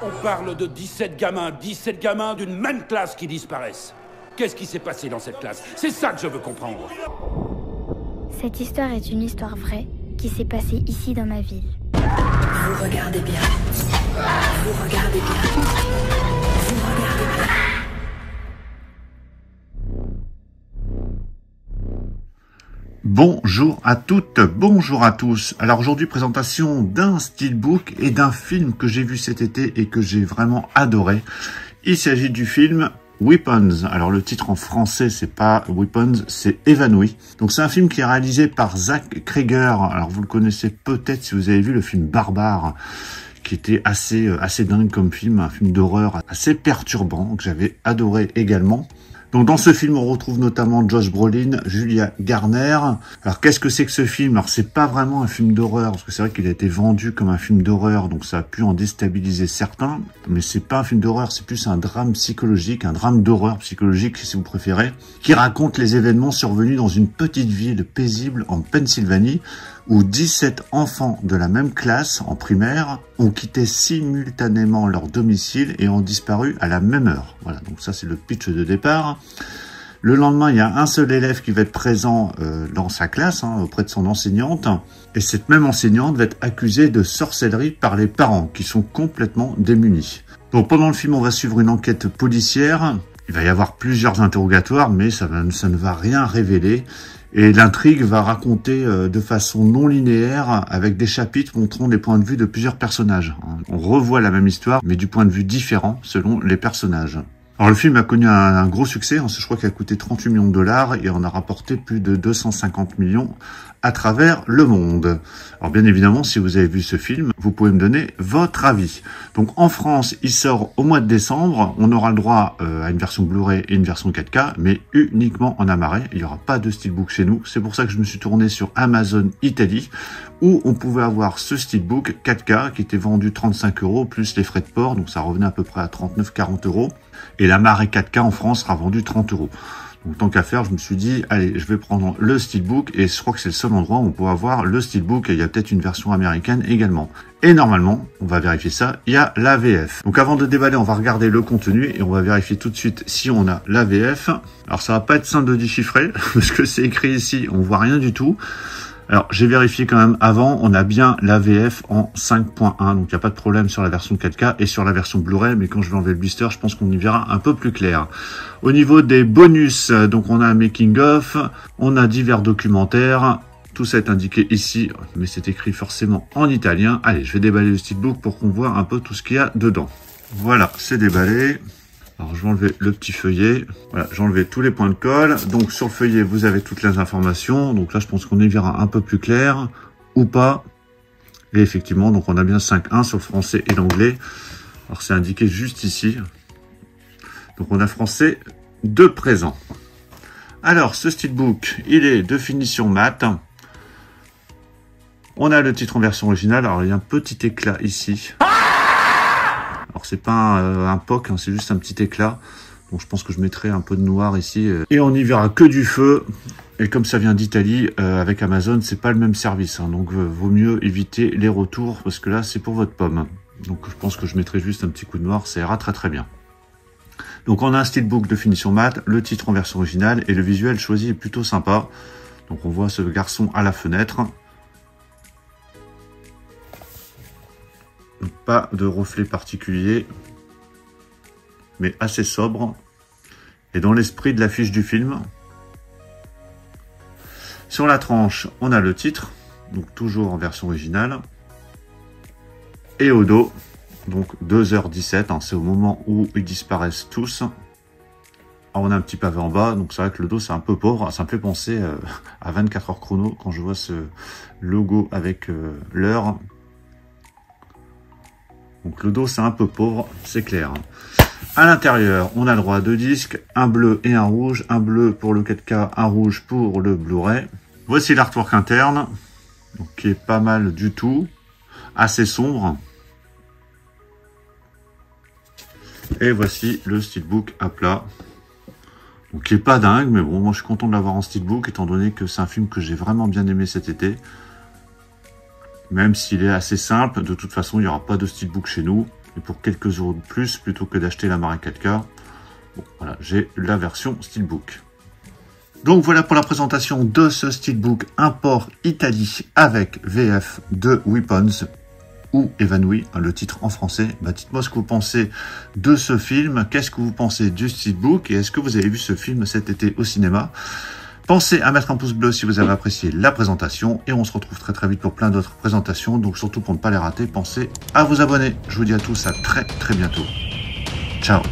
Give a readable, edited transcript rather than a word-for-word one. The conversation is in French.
On parle de 17 gamins d'une même classe qui disparaissent. Qu'est-ce qui s'est passé dans cette classe? C'est ça que je veux comprendre. Cette histoire est une histoire vraie qui s'est passée ici dans ma ville. Vous regardez bien. Vous regardez bien. Vous regardez bien. Bonjour à toutes, bonjour à tous. Alors aujourd'hui, présentation d'un steelbook et d'un film que j'ai vu cet été et que j'ai vraiment adoré. Il s'agit du film Weapons. Alors le titre en français, c'est pas Weapons, c'est Évanoui. Donc c'est un film qui est réalisé par Zach Cregger. Alors vous le connaissez peut-être si vous avez vu le film Barbare, qui était assez dingue comme film, un film d'horreur assez perturbant que j'avais adoré également. Donc dans ce film, on retrouve notamment Josh Brolin, Julia Garner. Alors qu'est-ce que c'est que ce film? Alors c'est pas vraiment un film d'horreur, parce que c'est vrai qu'il a été vendu comme un film d'horreur, donc ça a pu en déstabiliser certains. Mais c'est pas un film d'horreur, c'est plus un drame psychologique, un drame d'horreur psychologique si vous préférez, qui raconte les événements survenus dans une petite ville paisible en Pennsylvanie, où 17 enfants de la même classe en primaire ont quitté simultanément leur domicile et ont disparu à la même heure. Voilà, donc ça c'est le pitch de départ. Le lendemain, il y a un seul élève qui va être présent dans sa classe, auprès de son enseignante. Et cette même enseignante va être accusée de sorcellerie par les parents, qui sont complètement démunis. Donc pendant le film, on va suivre une enquête policière. Il va y avoir plusieurs interrogatoires, mais ça ne va rien révéler. Et l'intrigue va raconter de façon non linéaire, avec des chapitres montrant les points de vue de plusieurs personnages. On revoit la même histoire, mais du point de vue différent selon les personnages. Alors le film a connu un gros succès, je crois qu'il a coûté 38 millions de dollars et on a rapporté plus de 250 millions à travers le monde. Alors bien évidemment, si vous avez vu ce film, vous pouvez me donner votre avis. Donc en France, il sort au mois de décembre, on aura le droit à une version Blu-ray et une version 4K, mais uniquement en Amarais, il n'y aura pas de steelbook chez nous. C'est pour ça que je me suis tourné sur Amazon Italie, où on pouvait avoir ce steelbook 4K qui était vendu 35 € plus les frais de port, donc ça revenait à peu près à 39-40 €. Et l'Amarais 4K en France sera vendu 30 €. Donc tant qu'à faire, je me suis dit, allez, je vais prendre le steelbook, et je crois que c'est le seul endroit où on peut avoir le steelbook, et il y a peut-être une version américaine également. Et normalement, on va vérifier ça, il y a la VF. Donc avant de déballer, on va regarder le contenu, et on va vérifier tout de suite si on a la VF. Alors ça va pas être simple de déchiffrer, parce que c'est écrit ici, on voit rien du tout. Alors, j'ai vérifié quand même avant, on a bien la VF en 5.1, donc il n'y a pas de problème sur la version 4K et sur la version Blu-ray, mais quand je vais enlever le blister, je pense qu'on y verra un peu plus clair. Au niveau des bonus, donc on a un making-of, on a divers documentaires, tout ça est indiqué ici, mais c'est écrit forcément en italien. Allez, je vais déballer le steelbook pour qu'on voit un peu tout ce qu'il y a dedans. Voilà, c'est déballé. Alors je vais enlever le petit feuillet. Voilà, j'ai enlevé tous les points de colle. Donc sur le feuillet, vous avez toutes les informations. Donc là, je pense qu'on y verra un peu plus clair ou pas. Et effectivement, donc on a bien 5.1 sur le français et l'anglais. Alors c'est indiqué juste ici. Donc on a français de présent. Alors ce steelbook, il est de finition mat. On a le titre en version originale. Alors il y a un petit éclat ici. Alors c'est pas un POC, c'est juste un petit éclat. Donc je pense que je mettrai un peu de noir ici. Et on n'y verra que du feu. Et comme ça vient d'Italie, avec Amazon, c'est pas le même service. Donc vaut mieux éviter les retours, parce que là c'est pour votre pomme. Donc je pense que je mettrai juste un petit coup de noir, ça ira très très bien. Donc on a un steelbook de finition mat, le titre en version originale, et le visuel choisi est plutôt sympa. Donc on voit ce garçon à la fenêtre. Pas de reflet particulier, mais assez sobre et dans l'esprit de l'affiche du film. Sur la tranche, on a le titre, donc toujours en version originale, et au dos, donc 2h17, c'est au moment où ils disparaissent tous. Alors, on a un petit pavé en bas, donc c'est vrai que le dos c'est un peu pauvre, ça me fait penser à 24 heures chrono quand je vois ce logo avec l'heure. Donc le dos c'est un peu pauvre, c'est clair. À l'intérieur, on a le droit à 2 disques, un bleu et un rouge. Un bleu pour le 4K, un rouge pour le Blu-ray. Voici l'artwork interne, donc, qui est pas mal du tout, assez sombre. Et voici le steelbook à plat. Donc qui est pas dingue, mais bon, moi je suis content de l'avoir en steelbook, étant donné que c'est un film que j'ai vraiment bien aimé cet été. Même s'il est assez simple, de toute façon, il n'y aura pas de steelbook chez nous. Et pour quelques euros de plus, plutôt que d'acheter la marque 4K, bon, voilà, j'ai la version Steelbook. Donc voilà pour la présentation de ce Steelbook import Italie avec VF de Weapons ou Évanoui, le titre en français. Bah, dites-moi ce que vous pensez de ce film, qu'est-ce que vous pensez du Steelbook et est-ce que vous avez vu ce film cet été au cinéma? Pensez à mettre un pouce bleu si vous avez apprécié la présentation et on se retrouve très très vite pour plein d'autres présentations. Donc surtout pour ne pas les rater, pensez à vous abonner. Je vous dis à tous à très très bientôt. Ciao.